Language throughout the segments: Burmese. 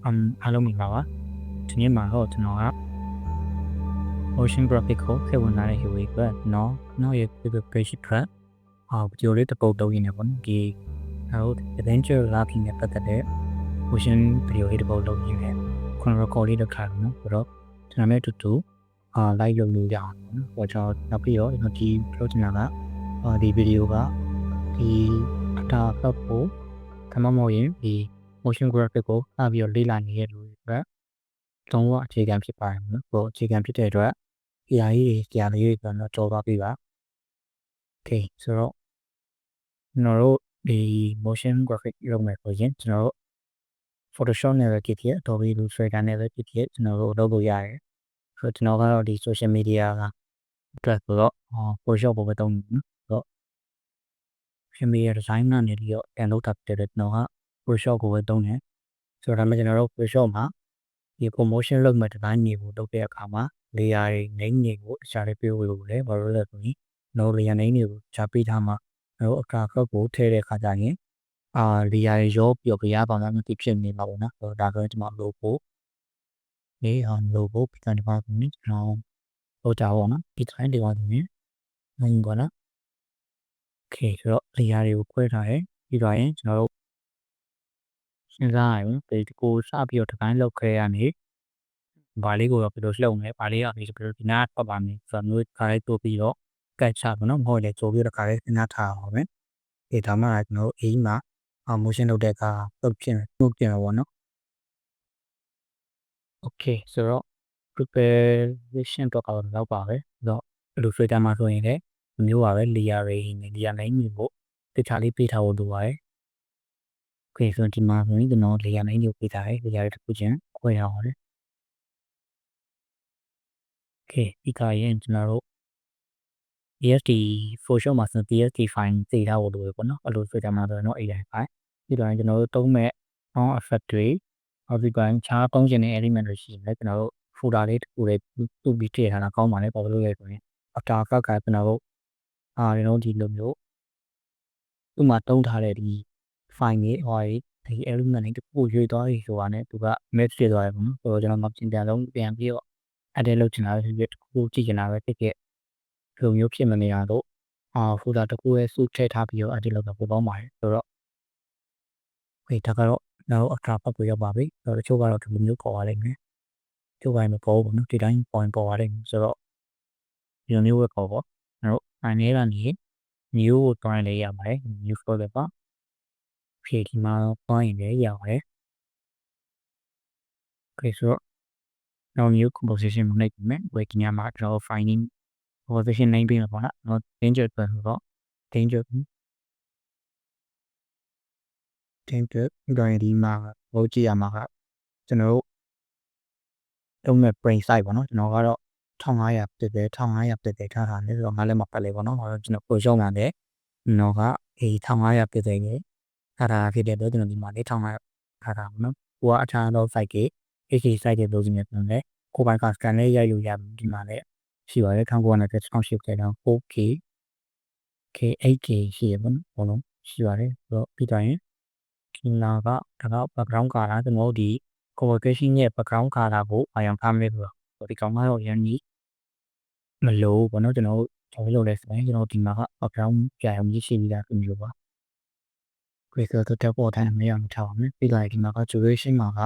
အားလုံးမင်္ဂလာပါဒီနေ့မှာတော့ကျွန်တော်က motion graphic ကိုထည့်ဝင်လာတဲ့ UI အတွက်နောက်ရဲ့ page အတွက်ဗီဒီယိုလေးတစ်ပုဒ်လုပ်ရင်းနဲ့ပေါ့နော်ဒီadventure lobby နဲ့ပတ်သက်တဲ့ motion ဗီဒီယိုလေးတစ်ပုဒ်လုပ်ရင်းနဲ့ခုန record လေးလုပ်ထားတယ်နော်ဆိုတော့ကျွန်တော်လည်းအတူတူlike လုပ်လို့ရအောင်ပေါ့နော်ဆိုတော့ကျွန်တော်နောက်ပြီးတော့ဒီပြောချင်တာကဒီဗီဒီယိုကဒီAfter Effects ကိုဒါမှမဟုတ်ရင်ဒီ motion graphic ကိုစပြီးတော့လေ့လာနေတဲ့လူတွေအတွက်လုံးဝအခြေခံဖြစ်ပါတယ်နော်ဟိုအခြေခံဖြစ်တဲ့အတွက်AI ကြီးတွေဆရာလေးတွေကတော့ကြော်သွားပြီပါ Okay ဆိုတော့ကျွန်တော်တို့ဒီ motion graphic လုပ်မယ်ဆိုရင်ကျွန်တော်တို့ Photoshop နဲ့ပဲဖြစ်ဖြစ် Adobe Illustrator နဲ့ပဲဖြစ်ဖြစ်ကျွန်တော်တို့လုပ်လို့ရတယ်ဆိုတော့ကျွန်တော်ကတော့ဒီ social media ကအတွက်ဆိုတော့Photoshop ကိုပဲသုံးနေနော်ဆိုတော့ social media design နဲ့ပြီးတော့ပြန်လုပ်တာဖြစ်တဲ့ကျွန်တော်က Photoshop ကိုပဲသုံးတယ်ဆိုတော့ဒါမှကျွန်တော်တို့ Photoshop မှာဒီ promotion လုပ်မဲ့ design တွေကိုလုပ်တဲ့အခါမှာ layer တွေ name တွေကိုတခြားလေးပေးလို့ရတယ်ဘာလို့လဲဆိုရင်ကျွန်တော် layer name တွေကိုတခြားပေးထားမှာကျွန်တော်အခါခက်ကိုထည့်တဲ့အခါကျရင်layer တွေရောပြီးတော့ကြားပေါင်းသားမျိုးဖြစ်နေမှာပေါ့နော်ဆိုတော့ဒါဆိုရင်ကျွန်တော် logo ပြီးတော့ဒီမှာကျွန်တော်လုပ်ကြပါဦးနော်ဒီ design တွေပါဆိုရင်ပေါ့နော် Okay ဆိုတော့ layer တွေကိုခွဲထားတယ်ပြီးတော့ရင်ကျွန်တော်တို့စဉ်းစားရအောင်ဒီကိုစပြီးတော့ design လုပ်ခဲ့ရနေဘာလေးကိုတော့ဘယ်လိုလှုပ်မလဲဘာလေးကဒီနားပတ်ပါမယ်ဆိုတော့မျိုးခါလေးတိုးပြီးတော့ကတ်ချပါတော့မဟုတ်လေတိုးပြီးတော့ခါလေးနားထားအောင်ပဲဒီဒါမှကျွန်တော်အိမ်မှာmotion လုပ်တဲ့အခါတုတ်ပြင်မှာပေါ့နော် Okay ဆိုတော့ preparation တော့တော့ပါပဲဆိုတော့ Illustrator မှာဆိုရင်လည်းမျိုးပါပဲ layer တွေ layer name တွေကိုတခြားလေးပေးထားဖို့လိုပါတယ် Okay ဆိုတော့ဒီမှာဆိုရင်ကျွန်တော် layer name တွေကိုပေးထားတယ် layer တွေတစ်ခုချင်းခွဲရအောင်လေ Okay ဒီကရင်ကျွန်တော်တို့ PSD Photoshop မှာဆို PSD file သိထားဖို့လိုပဲပေါ့နော်အဲ့လို Illustrator မှာဆိုတော့ AI file ပြီးတော့ကျွန်တော်တို့သုံးမဲ့ sound effect တွေနောက်ပြီးတော့ခြားသုံးချင်တဲ့ element တွေရှိရင်လည်းကျွန်တော်တို့ folder လေးတစ်ခုလေးတူပြီးထည့်ထားတာကောင်းပါလေဘာလို့လဲဆိုရင် After Effects ကကျွန်တော်တို့ကျွန်တော်ဒီလိုမျိုးသူ့မှာတုံးထားတဲ့ဒီ file တွေဒီ element တွေတစ်ခုရွေးသွားပြီဆိုတာနဲ့သူက match ဖြစ်သွားတယ်ပေါ့နော်ဆိုတော့ကျွန်တော်မှပြန်လုံးပြန်ပြီးတော့ edit လုပ်ချင်တာပဲဖြစ်ဖြစ်တစ်ခုကြည့်ချင်တာပဲဖြစ်ဖြစ်လိုမျိုးဖြစ်မနေရတော့folder တစ်ခုရဲ့စုထည့်ထားပြီးတော့ edit လုပ်တာပိုကောင်းပါတယ်ဆိုတော့ဒါကတော့နောက် After Effects ကိုရောက်ပါပြီဆိုတော့တချို့ကတော့ဒီလိုမျိုးပေါ်ပါလိမ့်မယ်တချို့ပိုင်းမပေါ်ဘူးနော်ဒီတိုင်းပေါ်ပါလိမ့်မယ်ဆိုတော့ဒီလိုမျိုးပဲပေါ်ပေါ့ကျွန်တော် file ထဲကနေ new ကိုတွိုင်းလေးရပါတယ် new folder ပါဖြည့်ဒီမှာတွိုင်းရင်လည်းရပါတယ် Okay ဆိုတော့နောက် new composition ကိုနှိပ်ပြီးမယ်ဝေကညာမှာကျွန်တော် finding composition name ပေးမှာပေါ့နော် danger ဆိုတော့ danger ဒါရင်ဒီမှာဟိုကြည့်ရမှာကကျွန်တော်တို့သုံးမဲ့ brain size ပေါ့နော်ကျွန်တော်ကတော့1500ပြည့်တယ်1500ပြည့်တယ်ထားတာလေဆိုတော့ငါလည်းမပတ်လေပေါ့နော်ကျွန်တော်ပို့ရှုံးလာတယ်ကျွန်တော်က1500ပြည့်တယ်ကြီးထားတာဖြစ်တဲ့အတွက်ကျွန်တော်ဒီမှာလေး1500ထားတာပေါ့နော်ကိုကအထားတော့ size ကြီး HD size တွေလို့ဆိုနေတယ်ကိုပိုင်းက scan လေးရိုက်လို့ရဒီမှာလည်းရှိပါတယ်1900 1080တော့ 4K K 8K ရှိရပါတော့ဘလုံးရှိပါတယ်ဆိုတော့ပြီးတော့ရင်ဒီနာကဒါက background color ကျွန်တော်တို့ဒီ conversation ရဲ့ background color ကိုအာရုံထားမယ်ဆိုတော့ဒီကောင်ကတော့ရန်ကြီးမလို့ဘောနော်ကျွန်တော်တို့လုပ်လဲဆိုရင်ကျွန်တော်ဒီမှာက background ကြာအောင်ကြီးရှိနေတာမျိုးပါ quicker တက်ပေါ်တိုင်းမရအောင်ထားပါမယ်ပြီးလိုက်ဒီမှာက duration မှာက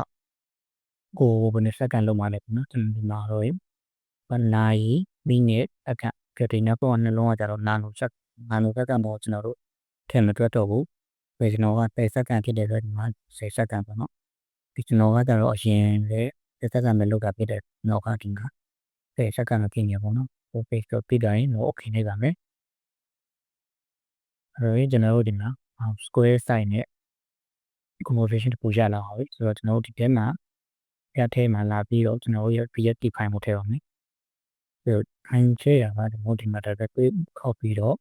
ကိုဘယ်နှစ်စက္ကန့်လုံးမှလဲနော်ကျွန်တော်ဒီမှာတော့9 minute အကန့်ကတိနောက်တော့နှလုံးကကြတော့နာနိုစက္ကန့်တော့ကျွန်တော်တို့ထည့်မတွက်တော့ဘူးပဲကျွန်တော်က10စက္ကန့်ဖြစ်တဲ့အတွက်ဒီမှာ10စက္ကန့်ပေါ့နော်ဒီကျွန်တော်ကကြတော့အရင်လေ10စက္ကန့်ပဲလောက်တာဖြစ်တဲ့နောက်ကဒီက10စက္ကန့်မဖြစ်နေပေါ့နော်ဟို page တော့ပြီးတိုင်းတော့ okay နေပါမယ်အဲ့တော့ကျွန်တော်တို့ဒီမှာ square size နဲ့ conversation တခုရလာပါပြီဆိုတော့ကျွန်တော်တို့ဒီထဲမှာပြထဲမှာလာပြီးတော့ကျွန်တော်တို့ရဲ့ PST file ကိုထည့်ပါမယ်ဆိုတော့ time share ကကျွန်တော်ဒီမှာ directly ခောက်ပြီးတော့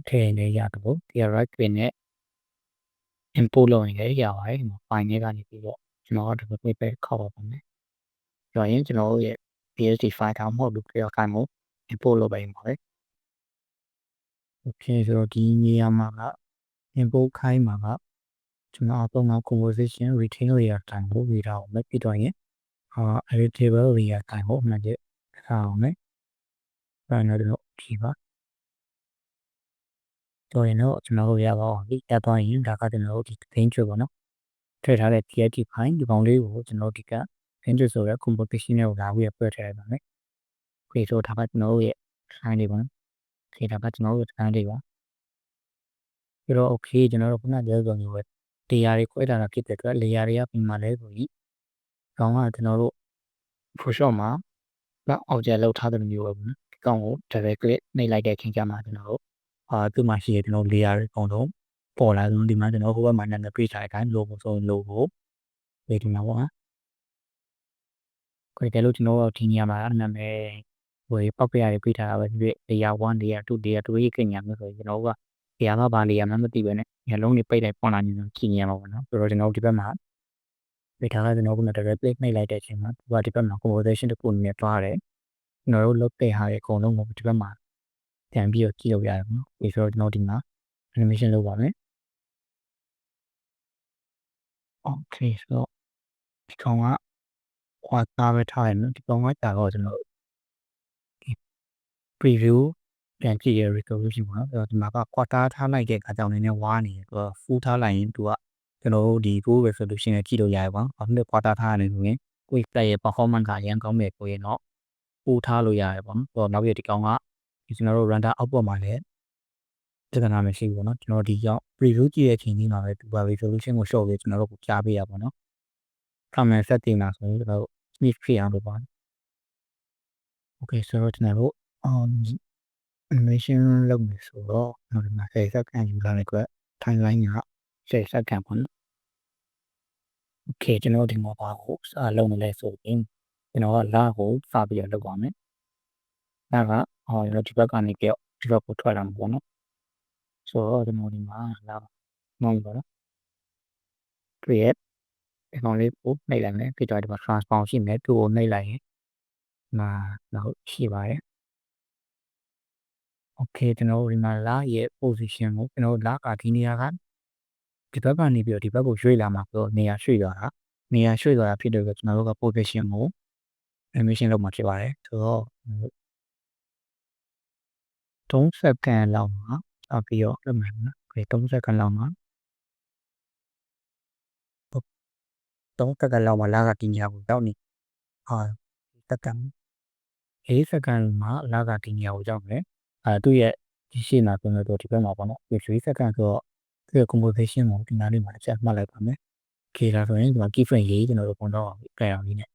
ထည့်နေရတယ်ဒီ right pin နဲ့ import လုပ်ရင်လည်းရပါတယ်ဒီမှာ file ထဲကနေပြီးတော့ကျွန်တော်တို့ဒီပဲခောက်ပါမယ်ဆိုရင်ကျွန်တော်တို့ရဲ့ PSD file ကမဟုတ်ဘူးကြောက်ခိုင်းမို့ import လုပ်ပေးပါမယ် Okay ဆိုတော့ဒီနေရာမှာက import ခိုင်းမှာက ကျွန်တော်အပုံမှန် composition retain layer တိုင်းကိုရေးထားအောင်မယ်ပြီးတော့ရင်editable layer တိုင်းကိုအမှန်တည်းထားအောင်မယ်အဲ့တော့ကျွန်တော်ဒီပါဆိုရင်တော့ကျွန်တော်တို့ရပါအောင်ဒီတက်သွားရင်ဒါကကျွန်တော်တို့ဒီ theme ချွတ်ပေါ့နော်ထည့်ထားတဲ့ TXT file ဒီကောင်လေးကိုကျွန်တော်ဒီက theme ချွတ်ဆိုရဲ composition နဲ့လာပြီးပြည့်ထည့်လိုက်ပါမယ်ဒီဆိုဒါကကျွန်တော်တို့ရဲ့ file လေးပေါ့နော်ဒီဒါကကျွန်တော်တို့ file လေးပါပြီးတော့ okay ကျွန်တော်တို့ခုနပြောဆိုမျိုးပဲ layer တွေခွဲထားတာဖြစ်တဲ့အတွက် layer တွေကပြင်မှာလဲဆိုရင်ကောင်ကကျွန်တော်တို့ Photoshop မှာobject လောက်ထားတဲ့မျိုးပဲပေါ့နော်ဒီကောင်ကို double click နှိပ်လိုက်တဲ့ချိန်ကျမှကျွန်တော်တို့သူ့မှာရှိတဲ့ကျွန်တော် layer တွေအကုန်လုံးပေါ်လာဆုံးဒီမှာကျွန်တော်ဟိုဘက်မှာနာမည်ပေးထားတဲ့အတိုင်း logo ဆို logo ဒီမှာပေါ့နော်ခွဲတယ်လို့ကျွန်တော်တို့ဒီနေရာမှာနာမည်ဟိုပောက်ပြရပေးထားတာပဲဖြစ်ဖြစ် layer 1 layer 2 layer 3ကြီးခင်ညာမျိုးဆိုရင်ကျွန်တော်တို့က layer ကဘာ layer မှမသိပဲနဲ့ညလုံးတွေပိတ်လိုက်ပေါ်လာနေတယ်ကြည့်နေရမှာပေါ့နော်ဆိုတော့ကျွန်တော်တို့ဒီဘက်မှာဒီထားကကျွန်တော်က double click နှိပ်လိုက်တဲ့အချိန်မှာသူကဒီဘက်မှာ composition တစ်ခုနဲ့တွားတယ်ကျွန်တော်တို့လုပ်တဲ့ဟာတွေအကုန်လုံးကိုဒီဘက်မှာပြန်ပြီးတော့ကြည့်လို့ရတယ်ပေါ့နော်ဒီဆိုတော့ကျွန်တော်ဒီမှာ animation လုပ်ပါမယ် okay ဆိုတော့ဒီကောင်ကခွာသားပဲထားရမယ်ဒီကောင်ကကြာတော့ကျွန်တော် preview ပြန်ကြည့်ရ resolution ပေါ့နော်ဒီမှာက quarter ထားလိုက်တဲ့အခါကြောင့်နည်းနည်းဝါးနေတယ်သူက full ထားလိုက်ရင်သူကကျွန်တော်တို့ဒီ full resolution နဲ့ကြည့်လို့ရတယ်ပေါ့ဘာဖြစ်လို့ quarter ထားရတယ်ဆိုရင်ကိုယ့် play ရဲ့ performance ကရန်ကောင်းမယ်ဆိုရင်တော့ full ထားလို့ရတယ်ပေါ့နော်နောက်ပြီးဒီကောင်ကဒီကျွန်တော်တို့ render output မှာလည်းပြဿနာမရှိဘူးပေါ့နော်ကျွန်တော်ဒီကြောင့် preview ကြည့်တဲ့အချိန်ကြီးမှာပဲသူက resolution ကို show ပြီးကျွန်တော်တို့ကြားပေးရပါတော့ camera setting မှာဆိုရင်ကျွန်တော်တို့ smooth ဖြစ်အောင်လုပ်ပါ okay ဆိုတော့ကျွန်တော်တို့ animation လုပ်မယ်ဆိုတော့ကျွန်တော်ဒီမှာ10 second ယူလာတဲ့အတွက် timeline က10 second ပေါ့နော် okay ကျွန်တော်ဒီမှာပါကိုစလုပ်နေလဲဆိုရင်ကျွန်တော်ကလာကိုစပြီးတော့လုပ်ပါမယ်ဒါကကျွန်တော်ဒီဘက်ကနေကြောက်ဒီဘက်ကိုထွက်လာမှာပေါ့နော်ဆိုတော့ကျွန်တော်ဒီမှာလာမောင်းပါတော့ create ဒီကောင်လေးကိုနှိပ်လိုက်မယ်ပြီးတော့ဒီမှာ transform ရှိမယ်သူ့ကိုနှိပ်လိုက်ရင်နောက်ရှိပါတယ် okay ကျွန်တော်တို့ဒီမှာလာရဲ့ position ကိုကျွန်တော်တို့လာကဒီနေရာကဒီဘက်ကနေပြီးတော့ဒီဘက်ကိုရွှေ့လာမှာဆိုတော့နေရာရွှေ့သွားတာဖြစ်တဲ့အတွက်ကျွန်တော်တို့က position ကို animation လုပ်မှာဖြစ်ပါတယ်ဆိုတော့3 second လောက်မှာပြီးတော့လုပ်မယ်နော်okay 3 second လောက်မှာ3 second လောက်မှာလာကဒီနေရာကိုရောက်နေsecond 8 second မှာလာကဒီနေရာကိုရောက်မယ်သူ့ရဲ့ဒီရှေ့မှာဆိုတော့ဒီဘက်မှာပေါ့နော်3 second ဆိုတော့သူ့ရဲ့ composition ကိုဒီနားလေးမှာတစ်ချက်မှတ်လိုက်ပါမယ် okay ဒါဆိုရင်ဒီမှာ keyframe ရေးကျွန်တော်တို့ပုံတော့အောင်ပြအောင်လေးနဲ့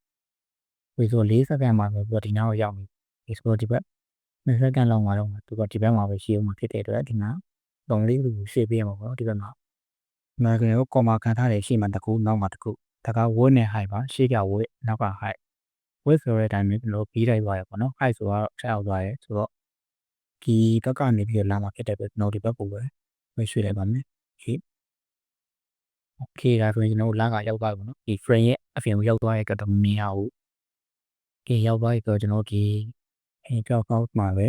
ပြီးဆို4 second မှာဆိုတော့ဒီနားကိုရောက်ပြီဆိုတော့ဒီဘက်2 second လောက်မှာတော့သူကဒီဘက်မှာပဲရှေ့အောင်မှာဖြစ်တဲ့အတွက်ဒီမှာလုံလေးကိုရှေ့ပေးရမှာပေါ့နော်ဒီဘက်မှာကျွန်တော်တို့ comma ခံထားတယ်ရှေ့မှာတစ်ခုနောက်မှာတစ်ခုဒါက width နဲ့ height ပါရှေ့က width နောက်က height width ဆိုတဲ့အတိုင်းပဲကျွန်တော်ပြီးလိုက်သွားရပေါ့နော် height ဆိုတော့ဆက်အောင်သွားရဲဆိုတော့ဒီဘက်ကနေပြီးလာမှာဖြစ်တဲ့အတွက်ကျွန်တော်ဒီဘက်ကိုပဲရွှေ့လိုက်ပါမယ် okay ဒါဆိုရင်ကျွန်တော်လာကရောက်သွားပြီပေါ့နော်ဒီ frame ရဲ့အပြင်ကိုရောက်သွားရဲ့ကတော့မမြင်ရဘူး okay ရောက်သွားပြီဆိုတော့ကျွန်တော်ဒီကြောက်ကောက်မှာပဲ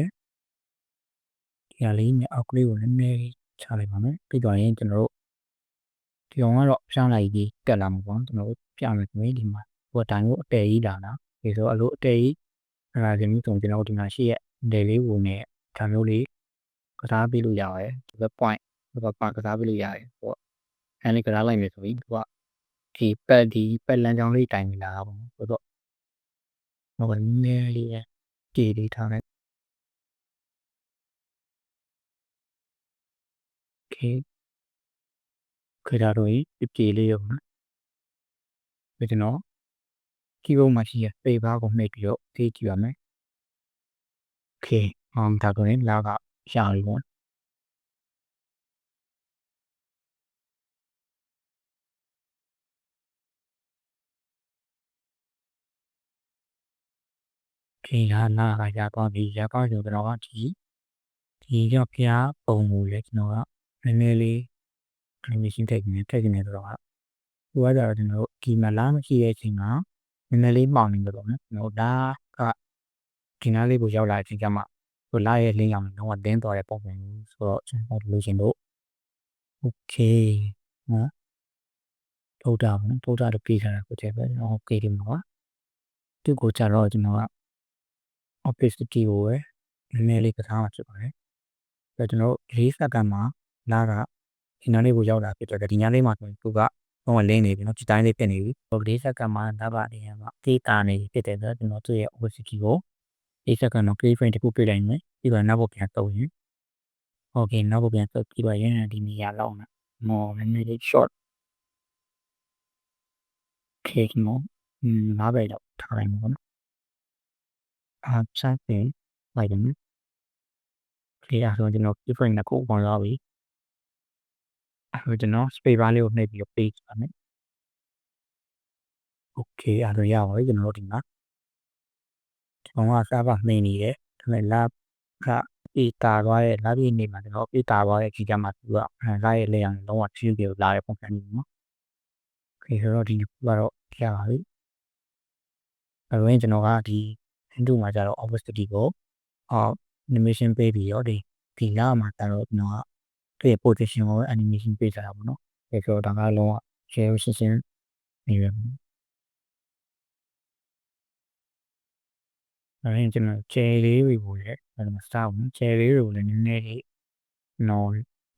ဒီဟာလေးနဲ့အောက်ကလေးကိုနည်းနည်းချလိုက်ပါမယ်ပြီးတော့ရင်ကျွန်တော်တို့ဒီကောင်ကတော့ဖြောင်းလိုက်ပြီးတက်လာမှာပေါ့ကျွန်တော်တို့ပြမယ်ဆိုရင်ဒီမှာဟိုတိုင်းကိုအတဲကြီးလာတာဒီဆိုအလိုအတဲကြီးဒီမျိုးဆိုကျွန်တော်တို့ဒီမှာရှိရဲ့ day လေးကိုနဲ့ဒါမျိုးလေးကစားပေးလို့ရတယ်ဒီဘက် point ဒီဘက်ကစားပေးလို့ရတယ်ပေါ့အဲ့ဒီကစားလိုက်မယ်ဆိုရင်သူကဒီပတ်လမ်းကြောင်းလေးတိုင်လာတာပေါ့ဆိုတော့ဟိုနည်းနည်းလေးကြည်လေးထားလိုက် okay ခေဒါတော့ကြည်လေးရောနော်ပြီးကျွန်တော် keyboard မှာရှိရဲ့ favor ကိုနှိပ်ပြီးတော့ထိကြည့်ပါမယ် okay ဒါဆိုရင်လာကရှာပြီပေါ့ okay လာကရသွားပြီရသွားဆိုကျွန်တော်ကဒီရောက်ဖျားပုံကိုလေကျွန်တော်ကနည်းနည်းလေး animation ထည့်နေဆိုတော့သူကကြတော့ကျွန်တော်တို့ဒီမှာလာမရှိတဲ့အချိန်မှာနည်းနည်းလေးမှောင်နေလို့ပေါ့နော်ကျွန်တော်ဒါကဒီနားလေးကိုရောက်လာတဲ့အချိန်ကျမှဟိုလာရဲ့ link အောင်တော့တင်းသွားတဲ့ပုံစံမျိုးဆိုတော့ကျွန်တော်လိုချင်လို့ okay နော် ဗုဒ္ဓပေါ့နော်ဗုဒ္ဓတို့ပြေးထားတာကိုတည်းပဲကျွန်တော်ပြေးတယ်မှာသူ့ကိုကြတော့ကျွန်တော်က opacity ကိုပဲနည်းနည်းလေးကစားမှာဖြစ်ပါတယ်။ကျွန်တော်4စက္ကန့်မှာလာကဒီနားလေးကိုရောက်လာဖြစ်တော့ဒီညလေးမှာဆိုရင်သူကတော့လင်းနေပြီเนาะဒီတိုင်းလေးဖြစ်နေပြီ။4စက္ကန့်မှာလာကနေရမှာတေးတာနေဖြစ်တယ်ဆိုတော့ကျွန်တော်သူ့ရဲ့ opacity ကို4စက္ကန့်တော့ key frame တစ်ခုပြလိုက်မယ်ပြီးတော့နောက်ဘက်ပြန်တုံးရင် okay နောက်ဘက်ပြန်တုံးပြီးတော့ရင်းဒီနေရာလောက်မှာမော်နည်းနည်းလေး short cake နော်၅ပဲလောက်ထားလိုက်မှာပေါ့နော်ဆိုင်ပင်လိုက်တယ်နော်ဒီအားဆိုကျွန်တော် key frame တစ်ခုပေါ်လာပြီအဲ့တော့ကျွန်တော် space bar လေးကိုနှိပ်ပြီးတော့ paste ပါမယ် okay အဲ့တော့ရပါပြီကျွန်တော်တို့ဒီမှာကျွန်တော်က server နှိပ်နေတယ်ဒါပေမဲ့ lab ကအေးတာသွားရဲ့ lab ရဲ့နေမှာကျွန်တော်အေးတာသွားရဲ့ကြီးကမှသူကလာရဲ့လေအောင်လုံးဝဖြူးပြီးလာတဲ့ပုံစံမျိုးနော် okay ဆိုတော့ဒီကတော့ရပါပြီအဲ့တော့ကျွန်တော်ကဒီ into မှာကျတော့ opacity ကိုanimation ပေးပြီးတော့ဒီလာမှာကျတော့ကျွန်တော်ကဒီ position ကို animation ပေးထားတာပေါ့နော်ဒါဆိုတော့ဒါကလုံးဝ share ရှင်းရှင်းနေရမယ်အဲ့ဒါကျွန်တော် chair လေးတွေကိုလည်းအဲ့မှာစောင့် chair လေးတွေကိုလည်းနည်းနည်းလေးနော်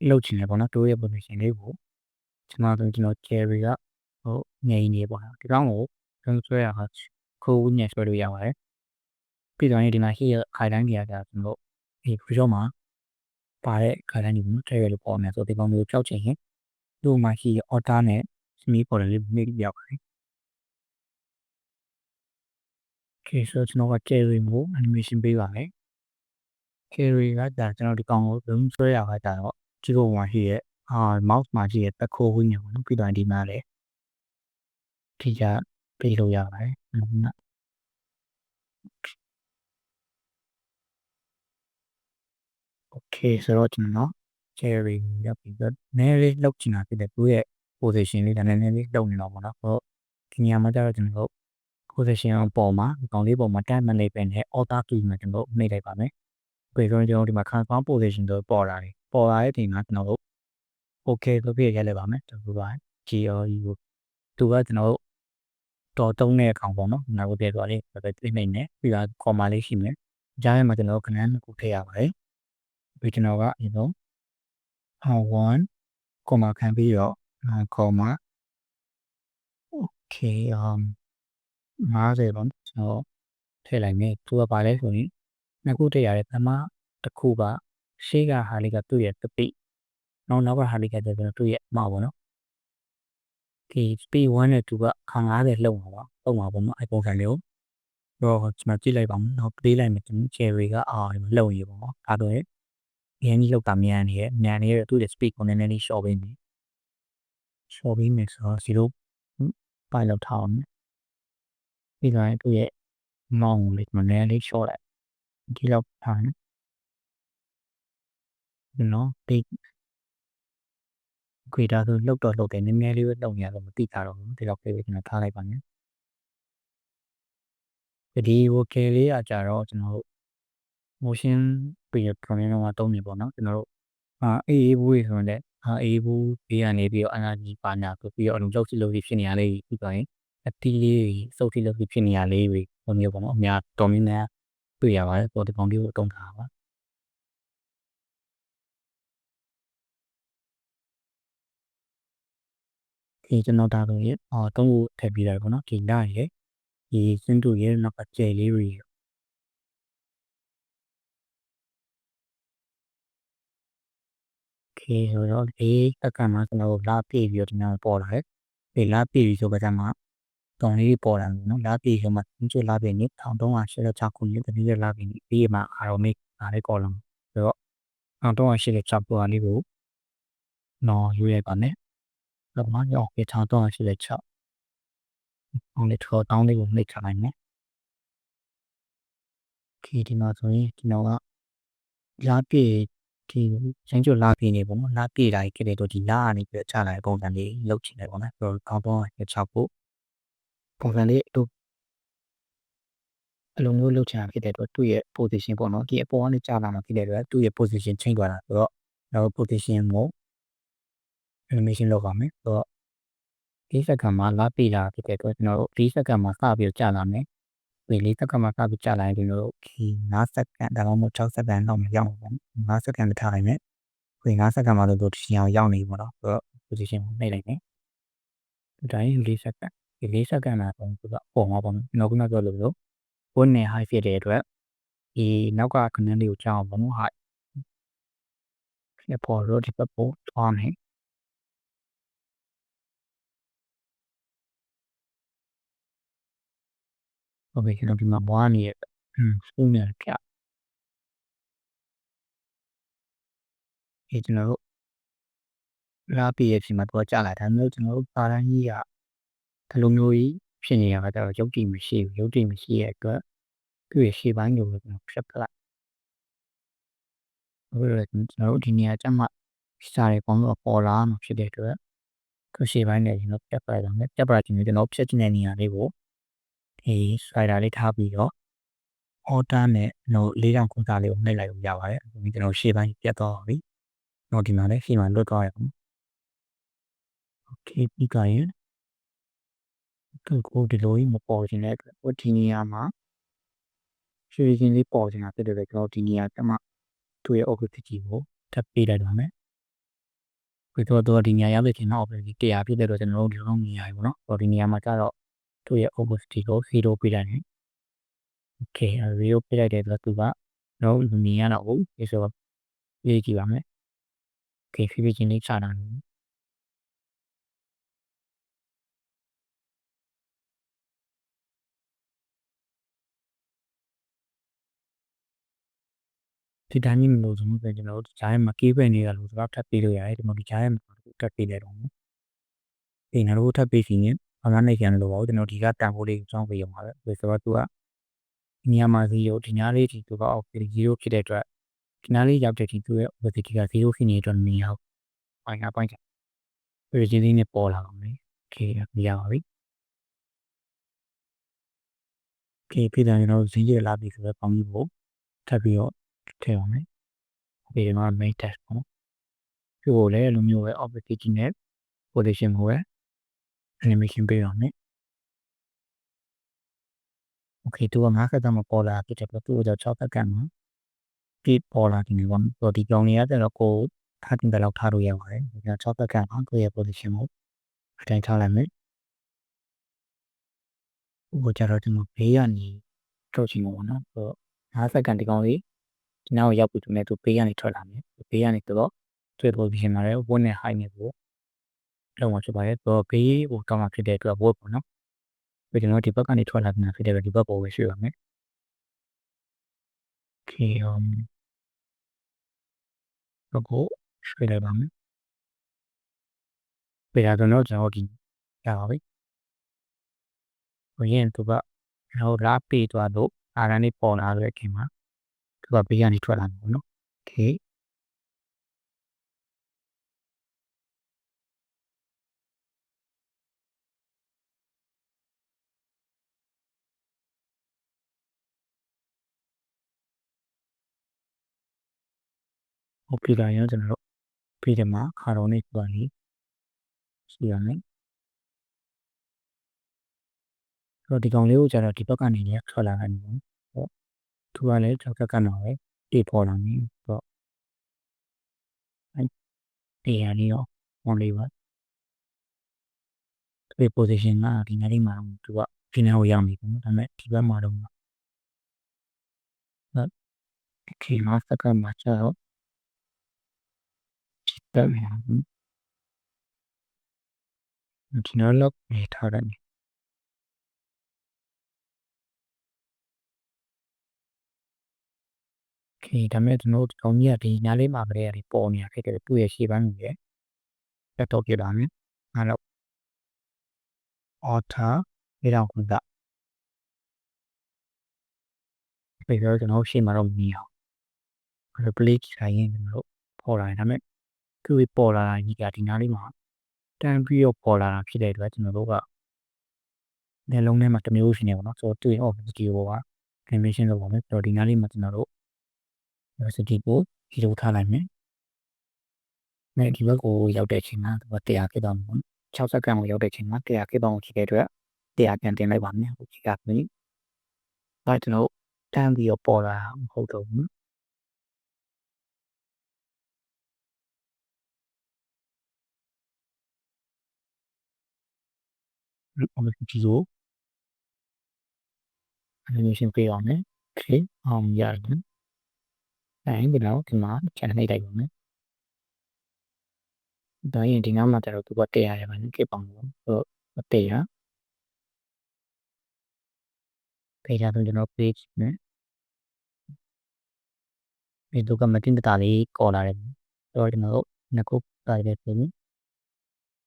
လှုပ်ချင်တယ်ပေါ့နော်တိုးရဲ့ position လေးကိုကျွန်တော် chair တွေကငြိမ်နေပေါ့နော်ဒီကောင်ကိုဆွဲရတာခိုးညှက်ဆွဲလို့ရပါတယ်ပြီးတော့ဒီမှာရှိရခိုင်တိုင်းကြီးကကျွန်တော်ဒီ video မှာပါတဲ့ခိုင်တိုင်းကြီးကိုထည့်ရလို့ပေါ်မယ်ဆိုဒီကောင်မျိုးကြောက်ချင်ရင်သူ့မှာရှိရ order နဲ့ semi ပေါ်တယ်လေးမိပြောက်ပါတယ်Okay ဆိုကျွန်တော်က carry ကို animation ပေးပါမယ် carry ကကျွန်တော်ဒီကောင်ကို zoom ဆွဲရတာကြတော့ဒီလိုမှာရှိရmouse မှာရှိရတက်ခိုးဝင်းနေပေါ့နော်ပြီးတော့ဒီမှာလည်းဒီကပေးလို့ရပါတယ်Okay ဆိုတော့ကျွန်တော် carry ရောက်ပြီးတော့နည်းလေးလောက်ချင်တာဖြစ်တဲ့သူ့ရဲ့ position လေးဒါနည်းနည်းလေးလောက်နေတော့ပေါ့နော်ဟုတ်ဒီနေရာမှာကျတော့ကျွန်တော် position ပေါ်မှာဒီကောင်လေးပေါ်မှာတက်မနေပဲနဲ့ alter key မှာကျွန်တော်နှိပ်လိုက်ပါမယ်ပြီးတော့ကျွန်တော်ဒီမှာ confirm position ဆိုပေါ်လာတယ်ပေါ်လာတဲ့အချိန်မှာကျွန်တော်တို့ okay ဆိုပြီးရိုက်လိုက်ပါမယ်ဒီလိုပါ GRE ကိုသူကကျွန်တော်တော်တုံးတဲ့အခါပေါ့နော်နောက်ပြသွားလေးပဲသိနေနေပြီးတော့ comma လေးရှိမယ်ကြားထဲမှာကျွန်တော် command တစ်ခုထည့်ရပါတယ်ပြီးကျွန်တော်ကဒီလို1 comma ခံပြီးတော့ comma okay 50ပေါ့ကျွန်တော်ထည့်လိုက်မယ်သူကပါလဲဆိုရင်နှစ်ခုထည့်ရတဲ့သမားတစ်ခုကရှေ့ကဟာလေးကသူ့ရဲ့တပိနောက်ကဟာလေးကကျတော့သူ့ရဲ့အမပေါ့နော်ဒီ speed 1နဲ့2ကခါ90လှုပ်မှာပါပုံမှာပေါ့နော်အဲ့ပုံစံလေးကိုတော့ကျွန်တော်ကြည့်လိုက်ပါမယ်နောက်ပေးလိုက်မယ်ကျွန်တော် cherry ကလှုပ်ရေပေါ့နော်ဒါတော့ရင်းကြီးလှုပ်တာမြန်နေရဲ့သူ့ရဲ့ speed ကိုနည်းနည်းလေး short ပေးမယ်ဆိုတော့0ပိုင်လောက်ထားအောင်ပြီးတော့သူ့ရဲ့မောင်းလေးနည်းနည်းလေး short လိုက်ဒီလောက်ထားနော်ဒီ creator ဆိုလှုပ်တော့လှုပ်တယ်နည်းနည်းလေးပဲလှုပ်နေရတော့မသိတာတော့ဘူးဒီလောက်ပဲကျွန်တော်ထားလိုက်ပါမယ်ဒီ vocal လေးအကြတော့ကျွန်တော်တို့ motion video training မှာတုံးနေပေါ့နော်ကျွန်တော်တို့အေးဘူးဆိုရင်လည်းအေးဘူးဘေးကနေပြီးတော့ energy ပါညာဆိုပြီးတော့အလုံးလောက်စီလို့ဖြစ်နေရလေးပြီးတော့ရင်အတီးလေးစုပ်စီလို့ဖြစ်နေရလေးတွေဘယ်မျိုးပေါ့နော်အများတော်များများတွေ့ရပါတယ်ပေါ်ဒီကောင်လေးကိုတုံးထားပါဒီကျွန်တော်ဒါဆိုရင်တုံးကိုထည့်ပြီးတယ်ပေါ့နော်ဒီလာရဲ့ဒီစင်းတူရဲ့နောက်ကကျဲလေးတွေOkay ဆိုတော့အကမှာကျွန်တော်လာပြေးပြီးတော့ဒီမှာပေါ်လာတယ်ဒီလာပြေးပြီးဆိုတော့မှတောင်လေးပေါ်လာတယ်နော်လာပြေးဆိုမှကျွလာပြေးနေ1386ခုနှစ်တနည်းလာပြေးနေပြီးမှအာရောမိအားလေးကော်လမ်ဆိုတော့1386ပေါ်လေးကိုနော်ရွေးလိုက်ပါနဲ့တော့မှရောပြ1386အောင်လေးထော်တောင်းလေးကိုနှိပ်ထားနိုင်မယ်ဒီမှာဆိုရင်ဒီတော့ကလာပြေးဒီချင်းကျွလာပြေးနေပေါ့နော်လာပြေးတာကြီးခဲ့တဲ့တော့ဒီလာကနေပြချလာတဲ့ပုံစံလေးလုတ်ချင်တယ်ပေါ့နော်ဆိုတော့ကောင်းတော့6ဖို့ပုံစံလေးတို့အလိုမျိုးလုတ်ချင်တာဖြစ်တဲ့အတွက်သူ့ရဲ့ position ပေါ့နော်ဒီအပေါ်ကနေကြာလာမှာဖြစ်တဲ့အတွက်သူ့ရဲ့ position ချိန်သွားတာဆိုတော့ကျွန်တော် position ကို animation လုပ်ပါမယ်ဆိုတော့ 4 second မှာလာပေးတာဖြစ်တဲ့အတွက်ကျွန်တော်တို့4 second မှာစပြီးကြာလာမယ်ဒီ4 second မှာစပြီးကြာလာရင်ကျွန်တော်တို့ဒီ5 second ဒါမှမဟုတ်6 second လောက်မှရောက်မှာပေါ့5 second ထားလိုက်မယ်ဒီ5 second မှာတို့ဒီအောင်ရောက်နေပြီပေါ့နော်ဆိုတော့ position ကိုနှိပ်လိုက်မယ်ဒီတိုင်း4 second ဒီ4 second မှာပုံကပေါ်မှာပေါ့နော်ကျွန်တော်ခုနပြောလို့ဘုန်းနဲ့ high ဖြစ်တဲ့အတွက်ဒီနောက်ကခဏလေးကိုကြောက်အောင်ပေါ့နော် high ဖြစ်ပေါ်တော့ဒီဘက်ကိုသွားမယ်โอเคကျွန်တော်ဒီမှာဘွားနေရစပူးနဲ့ဖြတ်ဒီကျွန်တော်တို့လာပြည့်ရဲ့ဖြစ်မှာတော့ကြာလာဒါမျိုးကျွန်တော်တို့ပါရန်ကြီးကဒီလိုမျိုးကြီးဖြစ်နေရတာတော့ရုပ်တည်မရှိဘူးရုပ်တည်မရှိရဲ့အတွက်သူ့ရဲ့ရှေ့ပိုင်းကိုကျွန်တော်ဖြတ်ပလိုက်ဟုတ်တယ်ကျွန်တော်တို့ဒီနေရာကျမှစားရကောင်းတော့ပေါ်လာမှာဖြစ်တဲ့အတွက်သူ့ရှေ့ပိုင်းနဲ့ကျွန်တော်ဖြတ်ပလိုက်တော့ဖြတ်ပလိုက်ခြင်းကျွန်တော်ဖြတ်ခြင်းတဲ့နေရာလေးကိုဒီ slider လေးထားပြီးတော့ order နဲ့ကျွန်တော်၄တောင်ခုစားလေးကိုနှိပ်လိုက်လို့ရပါတယ်ဒီကျွန်တော်ရှေ့ပိုင်းပြတ်သွားပါပြီတော့ဒီမှာလည်းရှေ့မှာလွတ်သွားရအောင် okay ပြီးကြရင်ကိုဒီလိုကြီးမပေါ်ခြင်းတဲ့အတွက်ဒီနေရာမှာရွှေချင်းလေးပေါ်ခြင်းတာဖြစ်တဲ့အတွက်ကျွန်တော်ဒီနေရာကမှသူ့ရဲ့ opacity ကိုထပ်ပေးလိုက်ပါမယ်ပြီးတော့ဒီနေရာရောက်တဲ့ချိန်မှာ opacity 100ဖြစ်တဲ့အတွက်ကျွန်တော်တို့ဒီလိုနေရာပြီပေါ့နော်ဒီနေရာမှာကျတော့သူ့ရဲ့ opacity ကို0ပေးလိုက်တယ် okay 0ပေးလိုက်တဲ့အတွက်သူကတော့မြင်ရတော့ဘူးဒီဆိုရေးကြည့်ပါမယ် okay ဖြည်းဖြည်းချင်းလေးချတာဒီတိုင်းမျိုးလို့ကျွန်တော်တို့ဂျားရဲ့မှာကေးပဲ့နေတာလို့တော့ထပ်ပေးလို့ရတယ်ဒီမှာဒီဂျားရဲ့မှာထပ်ပေးလိုက်တော့မယ်ဒီနောက်တော့ထပ်ပေးစီရင်ဘာမှနိုင်ကြလို့ပါဘူးကျွန်တော်ဒီကတန်ဖိုးလေးကိုစောင်းပေးရမှာပဲဆိုတော့သူကဒီနေရာမှာ0ဒီညာလေးဒီသူကအောက်0ဖြစ်တဲ့အတွက်ဒီနားလေးရောက်တဲ့ဒီသူရဲ့ opacity က0ဖြစ်နေတဲ့အတွက်မရဘူးပိုင်းကပိုင်းချပြည်ချင်းလေးနဲ့ပေါ်လာအောင်လေ okay ရပါပြီ okay ပြည်တယ်ကျွန်တော်ဇင်းကျလာပြီဆိုတော့ပေါင်းပြီးဖို့ထပ်ပြီးတော့ထည့်ပါမယ်ဒီမှာ main test ပေါ့ဒီကိုလည်းလိုမျိုးပဲ opacity နဲ့ position ကိုပဲ animation ပေးရမယ် okay သူက5 second မှာပေါ်လာဖြစ်တဲ့အတွက်သူ့ကို6 second မှာပြပေါ်လာတယ်ပေါ့ဆိုတော့ဒီကြောင်လေးကတော့ကိုထားတင်တဲ့လောက်ထားလို့ရပါတယ်ဒီက6 second မှာကိုရဲ့ position ကိုအတိုင်းထားလိုက်မယ်ဟိုကြတော့ဒီမှာဘေးကနေထုတ်ချင်ပေါ့နော်ဆိုတော့5 second ဒီကောင်လေးဒီနောက်ရောက်ပြီသူနဲ့သူဘေးကနေထွက်လာမယ်ဘေးကနေတော့သူ့ position မှာလည်း word နဲ့ high နဲ့ကိုလောက်မှာဖြစ်ပါရဲ့ဆိုတော့ဘေးကိုတောင်းတာဖြစ်တဲ့အတွက် word ပေါ့နော်ပြီးကျွန်တော်ဒီဘက်ကနေထွက်လာနေတာဖြစ်တဲ့အတွက်ဒီဘက်ပေါ်ပဲရွှေ့ပါမယ် okay ကိုရွှေ့လိုက်ပါမယ်ပြရတော့ကျွန်တော်ဒီရပါပြီဘယ်ရင်သူကကျွန်တော်လာပေးသွားတော့အားရန်လေးပေါ်လာတဲ့အချိန်မှာသူကဘေးကနေထွက်လာမှာပေါ့နော် okay ဟုတ်ပြီလားကျွန်တော်တို့ပြီးတယ်မှာခါတော်နေပြန်ပြီးရှိရမယ်ဆိုတော့ဒီကောင်လေးကိုကျတော့ဒီဘက်ကနေလည်းထွက်လာနိုင်တယ်ပေါ့သူကလည်း6 second တော့ပဲပြေပေါ်လာပြီဆိုတော့တရားလေးရောဝင်လေးပါဒီ position ကဒီနေရာမှာသူကဒီနေရာကိုရောက်နေတယ်ဒါပေမဲ့ဒီဘက်မှာတော့ဒီမှာ second မှာကျတော့တက်နေဒီနောက်လောက်နေထားတယ်okay ဒါပေမဲ့ကျွန်တော်ကောင်းကြီးကဒီညာလေးမှာကလေးကပေါ်နေတာဖြစ်တယ်သူ့ရဲ့ရှေ့ပိုင်းကိုလည်းတက်တော့ပြလာမယ်အဲ့တော့ author ဒီတော့ခုကပြီးတော့ကျွန်တော်ရှေ့မှာတော့မြင်အောင် replace ခိုင်းရင်ကျွန်တော်ပေါ်လာတယ်ဒါပေမဲ့သူ့ပေါ်လာတာကြီးကဒီနားလေးမှာတန်းပြီးတော့ပေါ်လာတာဖြစ်တဲ့အတွက်ကျွန်တော်တို့ကလည်းလုံးထဲမှာတစ်မျိုးရှင်နေပါတော့ဆိုတော့သူ့ရဲ့ opacity ကိုက animation လုပ်ပါမယ်ဆိုတော့ဒီနားလေးမှာကျွန်တော်တို့ opacity ကိုဒီလိုထားလိုက်မယ်ဒီဘက်ကိုရောက်တဲ့အချိန်မှာသူက100ဖြစ်သွားမှာပေါ့ 6စက္ကန့်ကိုရောက်တဲ့ချိန်မှာ100 K ပေါင်းကိုကြည့်တဲ့အတွက်100ပြန်တင်လိုက်ပါမယ်ဟုတ်ကြည့်ရပြီဒါကျွန်တော်တန်းပြီးတော့ပေါ်လာမဟုတ်တော့ဘူးဒီလို animation ပေးအောင်မယ်โอเคအောင်ရတယ်အဲဒီတော့ဒီမှာ channel နှိပ်လိုက်ပါမယ်ဒါရင်ဒီနောက်မှာကျတော့သူက100ရပါမယ် K ပေါင်းကို100 page ဆိုကျွန်တော် page နဲ့ဒီတော့ကမတင်တာလေးကော်လာတယ်တော့ကျွန်တော်တို့နှစ်ခုတာရတဲ့ပြင်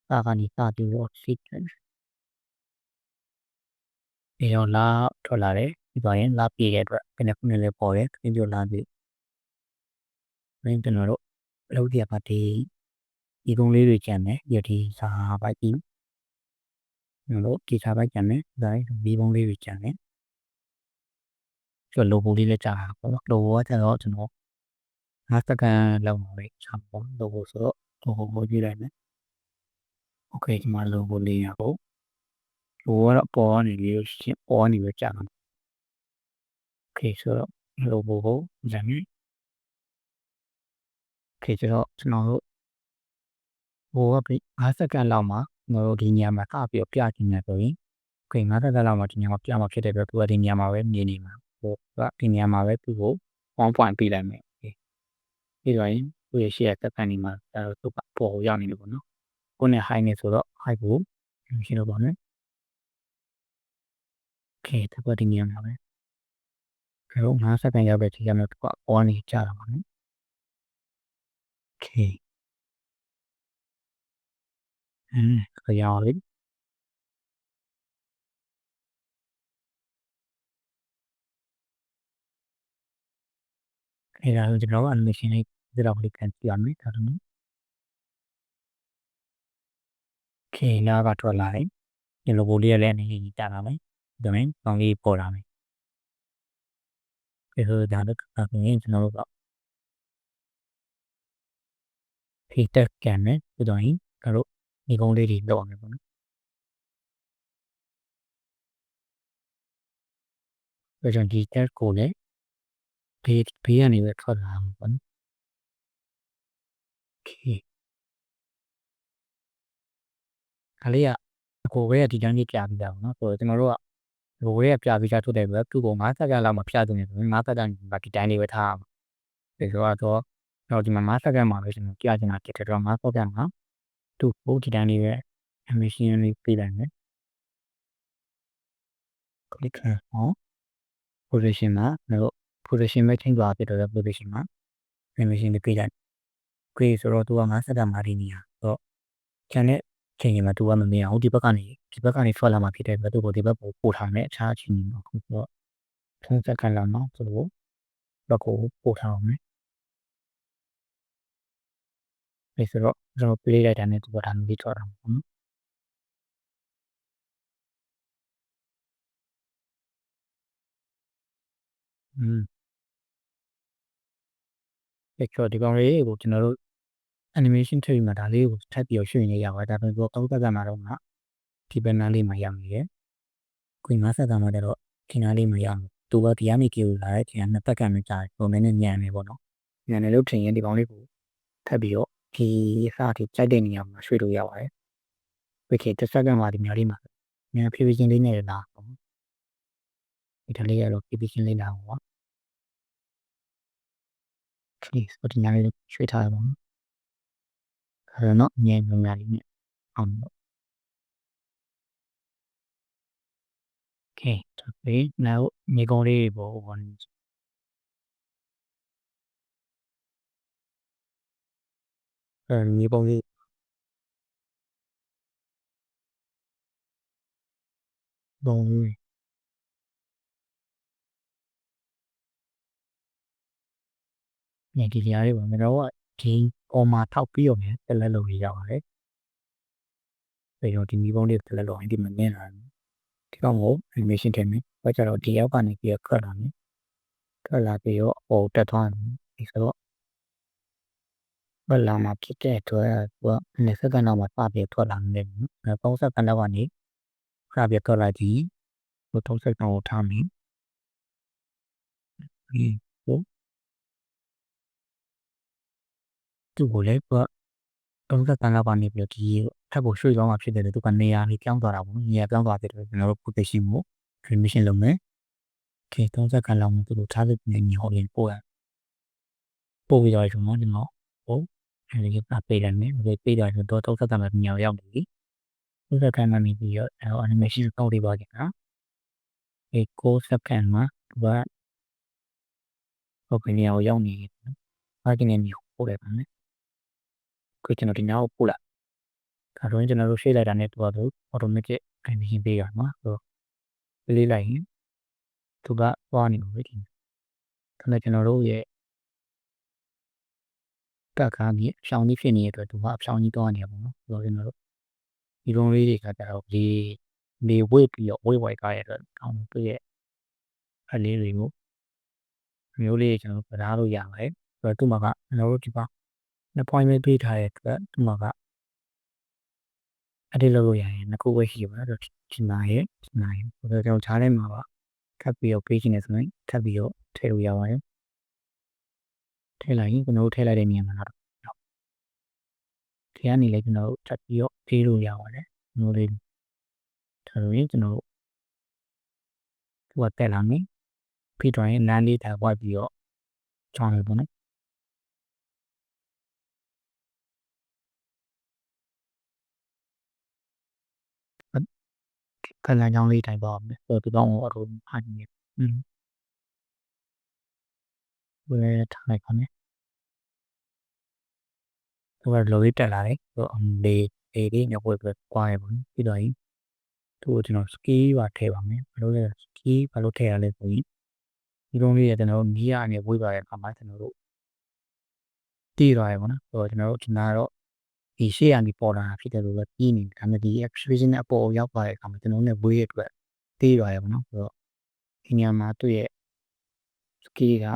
စာကနေစပြီးတော့ sheet ဒီတော့လာထွက်လာတယ်ဒီပါရင်လာပြည့်တဲ့အတွက်ခဏခုနဲ့လည်းပေါ်တယ်ခင်းပြလာပြီမင်းကျွန်တော်တို့အလုပ်တွေကပါဒီကုန်းလေးတွေကျန်တယ်ဒီစာပိုက်ပြီးကျွန်တော်တို့ဒီစာပိုက်ကျန်တယ်ဒါဒီကုန်းလေးတွေကျန်တယ်ကျွန်တော် logo လေးလည်းကြာတာပေါ့နော် logo ကကျတော့ကျွန်တော်5စက္ကန့်လောက်မှာပဲကြာပေါ့ logo ဆိုတော့ logo ကိုကြည့်လိုက်မယ် okay ဒီမှာ logo လေးရပေါ့ logo ကတော့ပေါ်ကနေလေးရှင်းပေါ်ကနေပဲကြာမှာ okay ဆိုတော့ logo ကိုဇာတ်မြင့် okay ဆိုတော့ကျွန်တော်တို့ဟိုက5စက္ကန့်လောက်မှာကျွန်တော်တို့ဒီနေရာမှာကပြီးတော့ပြချင်တယ်ဆိုရင် okay 5စက္ကန့်လောက်မှာဒီနေရာမှာပြမှာဖြစ်တဲ့အတွက်သူကဒီနေရာမှာပဲနေနေမှာဟိုကဒီနေရာမှာပဲသူ့ကို1 point ပေးလိုက်မယ် okay ပြီးတော့ရင်သူ့ရဲ့ရှေ့စက္ကန့်ဒီမှာသူကပေါ်ရောက်နေလို့ပေါ့နော်ကိုနဲ့ high နေဆိုတော့ high ကိုရှင်းလို့ပါမယ် okay သူကဒီနေရာမှာပဲကျွန်တော်5စက္ကန့်ရောက်တဲ့ချိန်ကျတော့သူကပေါ်နေကြတာပါနော် okay ကြောက်လေအဲ့ဒါကျွန်တော်က animation လေးဒီတော့လေးကန်ပြရမယ်ဒါတော့နော် okay နားကထွက်လာတယ်ဒီ logo လေးလည်းအနေနဲ့ကြီးတာလာမယ်ဒါမှကောင်းလေးပေါ်လာမယ်ဒီလိုဒါတော့ဆိုရင်ကျွန်တော်တို့က filter ကန်မယ်ပြီးတော့ရင်ကျွန်တော်တို့ဒီကုန်းလေးတွေလောက်အောင်ပေါ့နော်ပြီးတော့ဒီ text ကိုလည်းဘေးကနေပဲထွက်လာမှာပေါ့နော် okay ခလေးကကိုပဲဒီတန်းကြီးပြပြီးသားပေါ့နော်ဆိုတော့ကျွန်တော်တို့ကကိုပဲပြပြီးသားထုတ်တယ်ပြီးတော့သူ့ကို5စက္ကန့်လောက်မှဖြတ်သွင်းနေဆိုရင်5စက္ကန့်ဒီတိုင်းလေးပဲထားအောင်ဒီဆိုတော့ဒီမှာ5စက္ကန့်မှာပဲကျွန်တော်ပြချင်တာဖြစ်တယ်တော့5စက္ကန့်မှာသူ့ကိုဒီတိုင်းလေးပဲ animation လေးပြလိုက်မယ် click ဟော position မှာတော့ position ပဲချိန်သွားဖြစ်တော့ position မှာ animation လေးပြလိုက် ဆိုတော့သူက5စက္ကန့်မှာဒီနေရာတော့ကျန်တဲ့ချိန်မှာသူကမမြင်အောင်ဒီဘက်ကနေထွက်လာမှာဖြစ်တဲ့အတွက်သူ့ကိုဒီဘက်ကိုပို့ထားမယ်အခြားအချိန်မှာဆိုတော့3စက္ကန့်လောက်နော်ဆိုတော့ဘက်ကိုပို့ထားအောင်မယ်အဲဆိုတော့ကျွန်တော် play လိုက်တာနဲ့သူကဒါမျိုးထွက်တာပေါ့နော်ဒီကောင်လေးကိုကျွန်တော်တို့ animation ထည့်ပြီးမှဒါလေးကိုထပ်ပြီးရွှေ့နေရပါတယ်ဒါပေမဲ့3စက္ကန့်မှာတော့ဒီဘက်နားလေးမှာရောက်နေတယ်ခွင့်5စက္ကန့်မှာတော့ဒီနားလေးမှာရောက်နေသူကဒီကနေကြည့်လာတယ်ဒီက2စက္ကန့်ပဲကြာတယ်ပုံနဲ့ညံနေပေါ့နော်ညံနေလို့ထင်ရင်ဒီကောင်လေးကိုထပ်ပြီးတော့ဒီအစားထိကြိုက်တဲ့နေရာမှာရွှေ့လို့ရပါတယ်Okay 1စက္ကန့်မှာဒီမျိုးလေးမှာမြန်ဖြည်းဖြည်းချင်းလေးနဲ့လာပေါ့ဒီထလေးရတော့ဖြည်းဖြည်းချင်းလေးလာပေါ့ Okay ဆိုဒီနားလေးရွှေ့ထားရပါမယ်အဲ့တော့ညံညံလေးနဲ့အောင် Okay ဒါပြီးနောက်မြေကုန်းလေးပေါ့ဟိုမြေပုံလေးပုံလေးညဒီနေရာလေးပေါ့ကျွန်တော်ကဒီအော်မှာထောက်ပြီးတော့လည်းတက်လက်လုပ်ရပါတယ်ပြီးတော့ဒီမြေပုံလေးတက်လက်လုပ်ရင်ဒီမှာနင်းလာတယ်ဒီကောင်ကို animation ထည့်မယ်ဘာကြတော့ဒီရောက်ကနေပြီးတော့ထွက်လာမယ်ထွက်လာပြီးတော့ဟိုတက်သွားတယ်ဒီဆိုတော့ ဘလာမှာဖြစ်တဲ့အတွက်သူက20ကန်လောက်မှာစပြီးထွက်လာနေတယ်30ကန်လောက်ကနေစပြီးထွက်လိုက်ပြီး30ကန်ကိုထားပြီးဟုတ်သူ့ကိုလည်းသူက30ကန်လောက်ကနေပြီးဒီထပ်ကိုရွှေ့သွားမှာဖြစ်တယ်လေသူကနေရာလေးပြောင်းသွားတာပေါ့နေရာပြောင်းသွားတဲ့အတွက်ကျွန်တော်တို့ position ကို transmission လုပ်မယ်โอเค30ကန်လောက်မှာသူတို့ထားတဲ့နေမြေဟောင်းလေးပို့ပြီးတော့ကျွန်တော်ဟုတ်အဲဒီကပေးလိုက်မယ်ပေးတော့ဆိုတော့30ကန်မှာမြောက်ရောက်နေပြီ30ကန်မှာနေပြီးတော့ animation ကောက်လေးပါကြနော်9 second မှာသူကဟုတ်ကဲ့နေရာကိုရောက်နေပြီအားကနေမြေပို့လိုက်ပါမယ်ကိုကျွန်တော်ဒီနောက်ပို့လိုက်ဒါဆိုရင်ကျွန်တော်တို့ရှေ့လိုက်တာနဲ့သူကသူ automatic animation ပေးရမှာဆိုလေးလိုက်ရင်သူကသွားနေလို့ဒီဒါနဲ့ကျွန်တော်တို့ရဲ့ကတ်ကားကြီးအဖြောင်းကြီးဖြစ်နေတဲ့အတွက်သူကအဖြောင်းကြီးသွားနေရပါတော့ဆိုတော့ကျွန်တော်တို့ဒီပုံလေးတွေကကြတော့လေဝိတ်ပြီးတော့ဝိတ်ကားရဲ့အတွက်ကောင်းသူရဲ့အလေးတွေကိုမျိုးလေးကျွန်တော်ပဓာလို့ရပါတယ်ဆိုတော့သူ့မှာကကျွန်တော်တို့ဒီပါappointment ပေးထားတဲ့အတွက်သူ့မှာကအဲ့ဒီလို့ရရင်နှစ်ခုပဲရှိပါတော့ဒီမှာရဲ့ဆိုတော့ကျွန်တော်ခြားထဲမှာပါထပ်ပြီးတော့ပေးခြင်းနဲ့ဆိုရင်ထပ်ပြီးတော့ထည့်လို့ရပါတယ်ထည့်လိုက်ရင်ကျွန်တော်တို့ထည့်လိုက်တဲ့နေရာမှာတော့ဒီကနေလည်းကျွန်တော်တို့ထပ်ပြီးတော့ပေးလို့ရပါတယ်မျိုးလေးဒါဆိုရင်ကျွန်တော်တို့သူကတက်လာမယ်ပြီးတော့ရင်လမ်းလေးတိုင်ဝိုက်ပြီးတော့ချောင်းရပေါ့နော်ခဏကြောင်းလေးတိုင်ပါမယ်ဆိုတော့ဒီကောင်ကိုအတူဖတ်နေဝယ်ထားလိုက်ပါမယ်သူကလိုလေးတက်လာတယ်ဆိုတော့လေးမျိုးပွဲပဲကွာရပါဘူးပြီးတော့ရင်သူ့ကိုကျွန်တော် skill ပါထည့်ပါမယ်ဘယ်လိုလဲ skill ဘာလို့ထည့်ရလဲဆိုရင်ဒီလိုလေးရကျွန်တော်တို့နီးရအနေဝေးပါတဲ့အခါမှာကျွန်တော်တို့တည်သွားရပါတော့ဆိုတော့ကျွန်တော်တို့ဒီနာတော့ဒီရှေ့ကနေပေါ်လာတာဖြစ်တယ်လို့ပဲပြီးနေဒါပေမဲ့ဒီ expression နဲ့အပေါ်ရောက်သွားတဲ့အခါမှာကျွန်တော်တို့လည်းဝေးရအတွက်တည်သွားရပါတော့ဆိုတော့ဒီနေရာမှာသူ့ရဲ့ skill က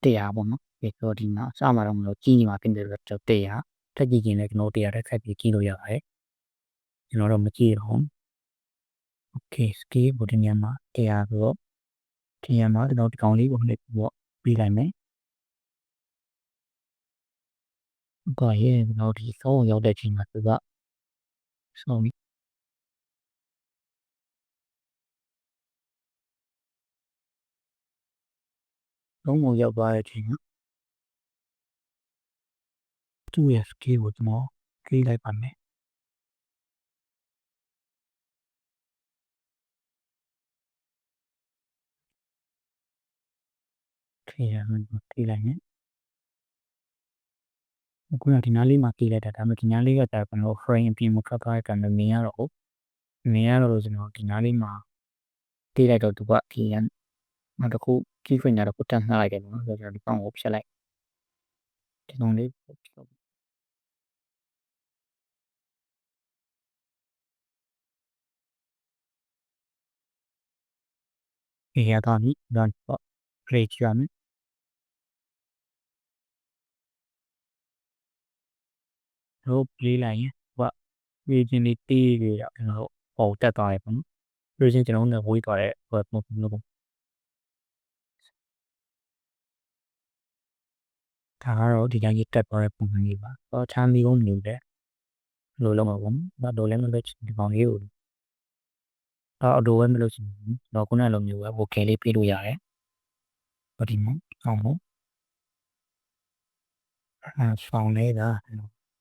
100ပေါ့နော်ဆိုတော့ဒီမှာအစမှာတော့မလို့ကြီးနေမှာဖြစ်တယ်ဆိုတော့100ထက်ကြည့်ရင်လည်းကျွန်တော်100တက်ခက်ပြီးကြီးလို့ရပါတယ်ကျွန်တော်တော့မကြည့်တော့ okay skill ဘုဒီနေရာမှာ100ဆိုတော့ဒီနေရာမှာကျွန်တော်ဒီကောင်လေးကိုနှိပ်ပြီးတော့ပြီးလိုက်မယ်ဘာရဲ့ကျွန်တော်ဒီစောင်းရောက်တဲ့ချိန်မှာသူကစောင်းပြီးလုံးဝရောက်သွားတဲ့ချိန်ကသူ့ရဲ့ skill ကိုကျွန်တော်ကြည့်လိုက်ပါမယ်ဒီရမှကြည့်လိုက်မယ်အခုကဒီနားလေးမှာကြည့်လိုက်တာဒါပေမဲ့ဒီနားလေးကကျွန်တော် frame အပြင်မှာထွက်သွားတဲ့ကံမြင်ရတော့ကျွန်တော်ဒီနားလေးမှာကြည့်လိုက်တော့သူကဒီရန်နောက်တစ်ခု key frame တော့ကိုတက်နှားလိုက်တယ်နော်ဆိုတော့ဒီကောင်ကိုဖြတ်လိုက်ဒီကောင်လေးဒီရတာနီတော့ create ရမယ်တို့ပြေးလိုက်ရင်ဟိုကပြေးခြင်းလေးတေးလေးတော့ကျွန်တော်တို့ပေါ်တက်သွားတယ်ပေါ့နော်ပြေးခြင်းကျွန်တော်တို့ဝေးသွားတဲ့ဟိုမျိုးပေါ့ဒါကတော့ဒီတိုင်းကြီးတက်သွားတဲ့ပုံစံကြီးပါတော့ချမ်းသီးကုန်းမျိုးတဲ့လိုလုံးမှာပေါ့နော်တော့လည်းမလို့ဒီကောင်လေးကိုအတူပဲမလို့ရှိရင်တော့ခုနလိုမျိုးပဲ vocal လေးပြေးလို့ရတယ်ဗဒီမှာအောင်ပေါ့ဆောင်းလေးက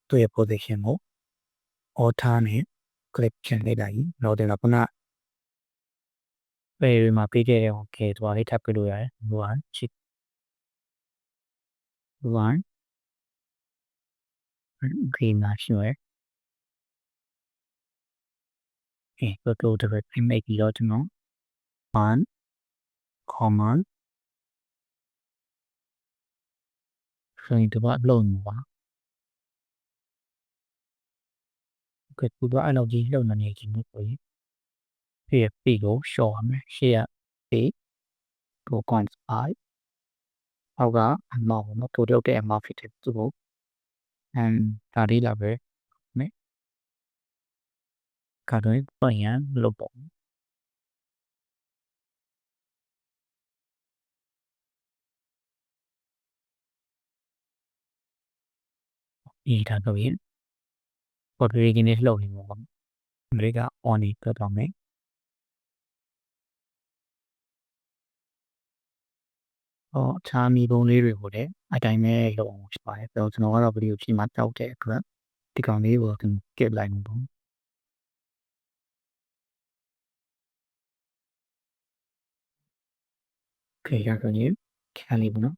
သူ့ရဲ့ position ကို alter နဲ့ click ချင်လိုက်တာကြီးတော့တင်တော့ခုနပေမှာပေးခဲ့တဲ့ okay သူကလေးထပ်ပြလို့ရတယ်ဟိုကချစ်1 green မှာရှိရယ်တော့တော့ image ပြီးတော့ကျွန်တော်1 common ဆိုရင်တော့အလုံးပါကဲသူကအဲ့လိုကြီးလှုပ်နေနေချင်းဆိုရင်puisကို show ရမယ်ရှေ့က 2.5 အောက်က amount နော် total တဲ့ amount ဖြစ်တဲ့သူ့ကို ဒါလေးလာပဲမယ်ကတော့ပတ်ရန်လို့ပေါ့ဒီဒါတော့ရင်ပေါ်တူဂီနဲ့လှုပ်နေမှာပေါ့အမေရိက on နေပြတော့မယ်အခြားမီပုံလေးတွေကိုလည်းအတိုင်းပဲလုပ်အောင်ဖြစ်ပါတယ်ဆိုတော့ကျွန်တော်ကတော့ဗီဒီယိုဖြည့်မှာတောက်တဲ့အတွက်ဒီကောင်လေးကိုကစ်လိုက်မှာပေါ့ခေရဆိုရင်ခံလေးပေါ့နော်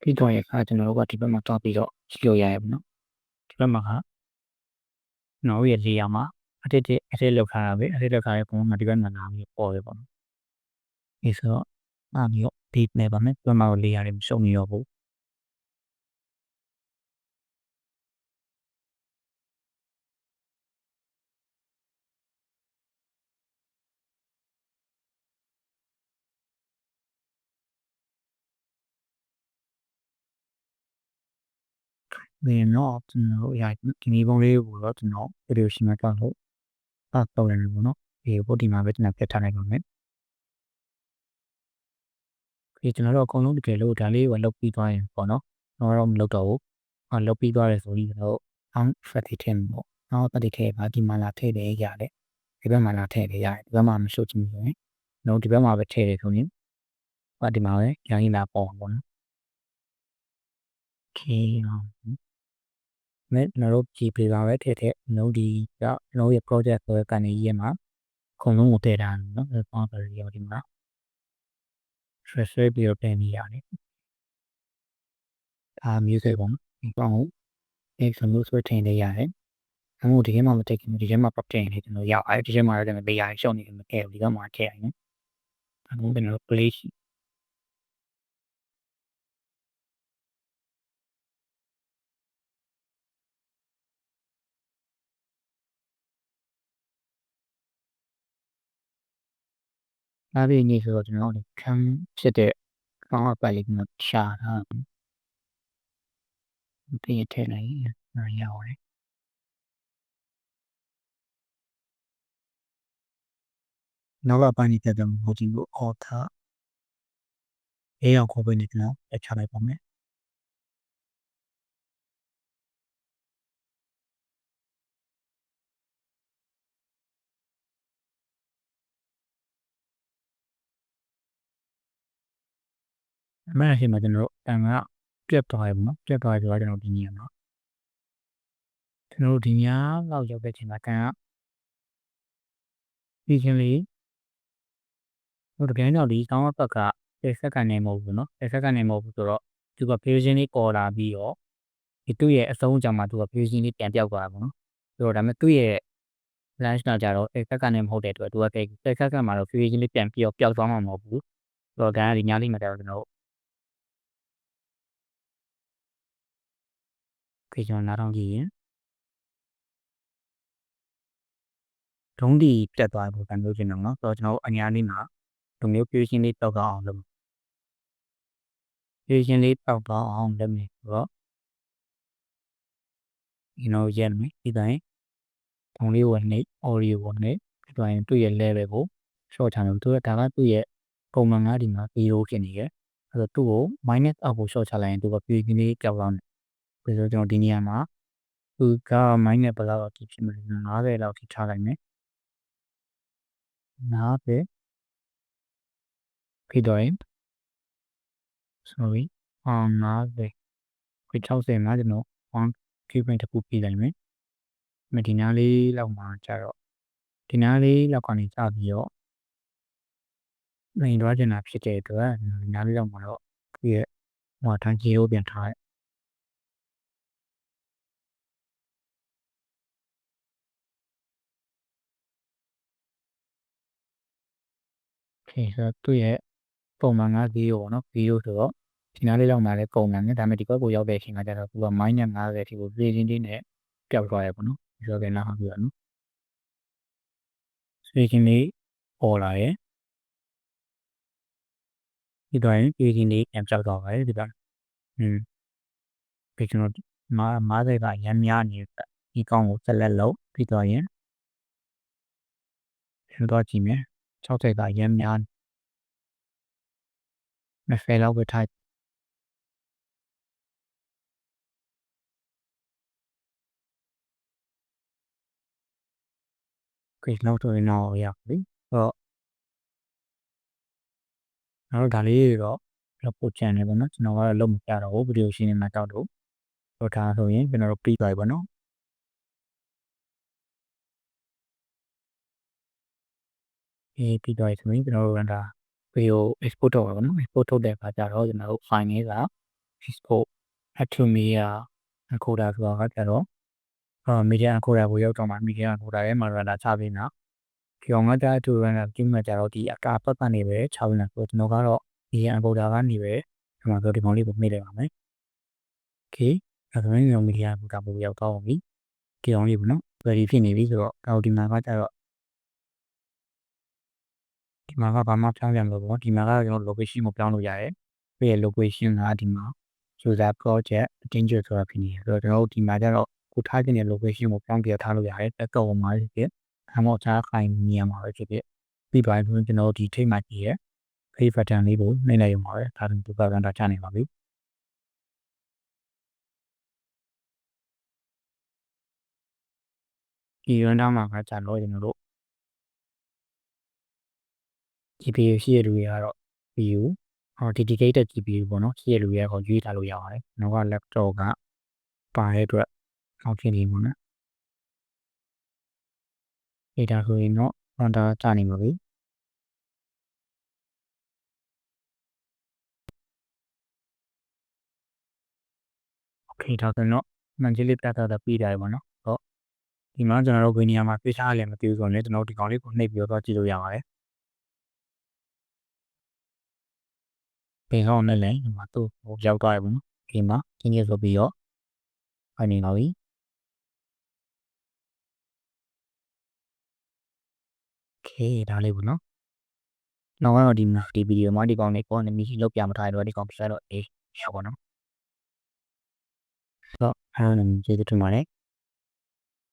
ပြီးတော့ရခါကျွန်တော်တို့ကဒီဘက်မှာတောက်ပြီးတော့ရှိလို့ရရပါတော့ဒီဘက်မှာကကျွန်တော်ရဲ့လေယာဉ်မှာအတစ်လောက်ထားတာပဲအတစ်လောက်ထားတဲ့ပုံမှာဒီဘက်မှာလာပြီးပေါ်တယ်ပေါ့နော်ဒီဆိုတော့အားမျိုးဒီနဲ့ပါမယ်ဒီဘက်မှာလေယာဉ်တွေမရှုံနေတော့ဘူးဒီတော့ကျွန်တော်တို့ရဒီမီပုံလေးကိုတော့ကျွန်တော်ဗီဒီယိုရှိမှာတောက်လို့တော့ရတယ်ပေါ့နော်ဒီပို့ဒီမှာပဲကျွန်တော်ပြတ်ထားလိုက်ပါမယ်ဒီကျွန်တော်တို့အကုန်လုံးတကယ်လို့ဒါလေးကိုလောက်ပြီးသွားရင်ပေါ့နော်တော့မလောက်တော့ဘူးလောက်ပြီးသွားတယ်ဆိုပြီးတော့အောင်ဖက်တီထင်ပေါ့နောက်တတိထဲပါဒီမှာလာထည့်တယ်ရတယ်ဒီဘက်မှာလာထည့်တယ်ရတယ်ဒီဘက်မှာမရှုပ်ချင်ဘူးဆိုရင်တော့ဒီဘက်မှာပဲထည့်တယ်ဆိုရင်ဒီမှာပဲရောင်းရင်းလာပေါ့ပေါ့နော်โอเคမဲ့ကျွန်တော်တို့ကြည်ပြပါပဲထည့်ထည့်ကျွန်တော်ဒီကကျွန်တော်ရဲ့ project ဆိုတဲ့ကနေရေးမှာအကုန်လုံးကိုထည့်ထားတယ်နော်ပေါင်းပြီးရောဒီမှာဆွဲပြီးတော့တင်နေရတယ်music ပေါ့နော်ဒီပေါင်းကိုဆိုလို့ဆွဲထင်နေရတယ်အမှုဒီထဲမှာမတိတ်ဘူးဒီထဲမှာ pop တင်နေကျွန်တော်ရောက်အဲဒီထဲမှာလည်းပေးရရှုံနေတယ်မထည့်ဘူးဒီကမှာထည့်ရတယ်အခုကျွန်တော် play အားပြည့်နေဆိုတော့ကျွန်တော်တို့ခံဖြစ်တဲ့ကောင်းအပ်ပါလေးကျွန်တော်ရှာတာတည့်ထည့်လိုက်ရရတယ်နောက်ကပိုင်းနေတဲ့တော့ဟိုဒီကို author အေးအောင်ခေါ်ပေးနေကျွန်တော်ချလိုက်ပါမယ်အမှန်ရှိမှကျွန်တော်တို့အန်ကပြတ်သွားရပါတော့ပြတ်သွားပြီဆိုတော့ကျွန်တော်ဒီနေရာမှာကျွန်တော်တို့ဒီညလောက်ရောက်တဲ့ချိန်မှာကန်ကပြီးချင်းလေးတို့တကယ်တော့ဒီကောင်းဘက်ကတစ်ဆက်ကနေမဟုတ်ဘူးเนาะတစ်ဆက်ကနေမဟုတ်ဘူးဆိုတော့သူက fusion လေးပေါ်လာပြီးတော့ဒီသူ့ရဲ့အဆုံးအကြောင်းမှာသူက fusion လေးပြန်ပြောက်သွားတာပေါ့နော်ဆိုတော့ဒါပေမဲ့သူ့ရဲ့ lunch တော့ကြတော့တစ်ဆက်ကနေမဟုတ်တဲ့အတွက်သူကတစ်ဆက်ကမှာတော့ fusion လေးပြန်ပြီးတော့ပျောက်သွားမှာမဟုတ်ဘူးဆိုတော့ဒါကဒီညလေးမှာတော့ကျွန်တော်တို့ခေကျွန်တော်နားထောင်ကြည့်ရင်ဒုံးဒီပြတ်သွားဖို့ကံလို့ကျွန်တော်เนาะဆိုတော့ကျွန်တော်အညာလေးမှာဒီမျိုး fusion လေးတောက်တော့အောင်လုပ် fusion လေးတောက်တော့အောင်လုပ်မယ်ဆိုတော့ဒီတော့ရက်မယ်ဒီတိုင်းဒုံးလေးဝင်နေ audio ဝင်နေဒီတိုင်းသူ့ရဲ့ level ကို short ချမယ်သူကဒါကသူ့ရဲ့ပုံမှန်ကဒီမှာ0ဖြစ်နေရဲ့အဲ့တော့သူ့ကို minus အောက်ကို short ချလိုက်ရင်သူက fusion လေးကြောက်သွားတယ်ပြီးတော့ကျွန်တော်ဒီနေရာမှာသူက minus ဘယ်လောက်အထိဖြစ်မလဲ50လောက်ထိထားလိုက်မယ်50ဖြစ်တော့ရင် sorry 50ခွေ60မှာကျွန်တော်1 keyprint တစ်ခုပြလိုက်မယ်မဒီနားလေးလောက်မှာကျတော့ဒီနားလေးလောက်ကနေစပြီးတော့နိုင်သွားကျင်တာဖြစ်တဲ့အတွက်ဒီနားလေးလောက်မှာတော့ဒီရဲ့ဟိုထား0ပြန်ထားလိုက်โอเคဆိုတော့သူ့ရဲ့ပုံမှန်က0ပေါ့နော်0ဆိုတော့ဒီနားလေးလောက်မှာလည်းပုံမှန်နဲ့ဒါပေမဲ့ဒီဘက်ကိုရောက်တဲ့အချိန်ကကျတော့သူက -50 အထိကိုပြေးချင်းချင်းနဲ့ပျောက်သွားရပေါ့နော်ဒီတော့ကလည်းနောက်ပြီးတော့နော်ဆွေးချင်းလေးပေါ်လာရဲ့ဒီတော့ရင်ပြေးချင်းလေးပြန်ပျောက်သွားပါတယ်ဒီကပြီးကျွန်တော် 50ကရမ်းများနေတဲ့ဒီကောင်ကိုဆက်လက်လုပ်ပြီးတော့ရင်ကျွန်တော်ကြည့်မယ်60ကရမ်းများ20လောက်ပဲထား okay လောက်ဆိုရင်တော့ရပြီတော့နောက်ဒါလေးတွေတော့လုပ်ဖို့ချန်တယ်ပေါ့နော်ကျွန်တော်ကတော့လုပ်မပြတော့ဘူးဗီဒီယိုရှင်းနေတာတောက်တော့ဒါဆိုရင်ကျွန်တော်တို့ပြီးသွားပြီပေါ့နော်ပြီးသွားပြီဆိုရင်ကျွန်တော်တို့ဒါဗီဒီယို export တော့ပါပေါ့နော် export ထုတ်တဲ့အခါကျတော့ကျွန်တော်တို့ file လေးက export to media encoder ဆိုတာကကျတော့media encoder ကိုရောက်တော့မှ media encoder ရဲ့မှာဒါချပေးနော်ဒီကောင်ကကြတူရတာဒီမှာကျတော့ဒီအကာပတ်ကနေပဲ6နေဆိုကျွန်တော်ကတော့ media encoder ကနေပဲဒီမှာဆိုဒီကောင်လေးကိုနှိပ်လိုက်ပါမယ် okay အဲဒါဆိုရင် media encoder ကိုရောက်တော့ပြီဒီကောင်လေးပေါ့နော် ready ဖြစ်နေပြီဆိုတော့ဒီမှာကကျတော့ဒီမှာကဘာမှပြောင်းပြန်လို့ပေါ့ဒီမှာကကျွန်တော် location ကိုပြောင်းလို့ရတယ်ပြီးရ location ကဒီမှာ user project danger ဆိုတာဖြစ်နေတယ်ဆိုတော့ကျွန်တော်တို့ဒီမှာကျတော့ကိုထားခြင်းတဲ့ location ကိုပြောင်းပြထားလို့ရတယ်တက်တော့မှာဖြစ်အမောချားခိုင်နေရမှာပဲဖြစ်ဖြစ်ပြီးသွားရင်ကျွန်တော်တို့ဒီထိတ်မှကြီးရဲ့ play button လေးကိုနှိပ်လိုက်ရမှာပဲဒါဆိုဒီ button တာချနေပါပြီဒီ run down မှာကကြာတော့ကျွန်တော်တို့ GPU ရှိရလူတွေကတော့ GPU dedicated GPU ပေါ့နော်ရှိရလူတွေကရွေးထားလို့ရပါတယ်နောက်က laptop ကပါတဲ့အတွက်အောက်ဖြစ်နေမှာနော်data ဆိုရင်တော့ render ချနေပါပြီโอเคဒါဆိုတော့မှန်ကြီးလေးပြတာပြီးတာပေါ့နော်ဟုတ်ဒီမှာကျွန်တော်တို့ဘယ်နေရာမှာပြထားရလဲမသိဘူးဆိုတော့လည်းကျွန်တော်ဒီကောင်လေးကိုနှိပ်ပြီးတော့ကြည့်လို့ရပါတယ်ဘယ်ဟောင်းနဲ့လဲဒီမှာသူ့ဟိုရောက်သွားရပါဘူးဒီမှာချင်းချင်းဆိုပြီးတော့ဖိုင်နေပါပြီโอเคဒါလေးပေါ့နော်နောက်ကတော့ဒီဗီဒီယိုမှာဒီကောင်လေးပေါ်နေမိလောက်ပြမထားတော့ဒီကောင်ပြတော့အေးရောက်ပါတော့ဆိုတော့အားလုံးကျေးဇူးတင်ပါတယ်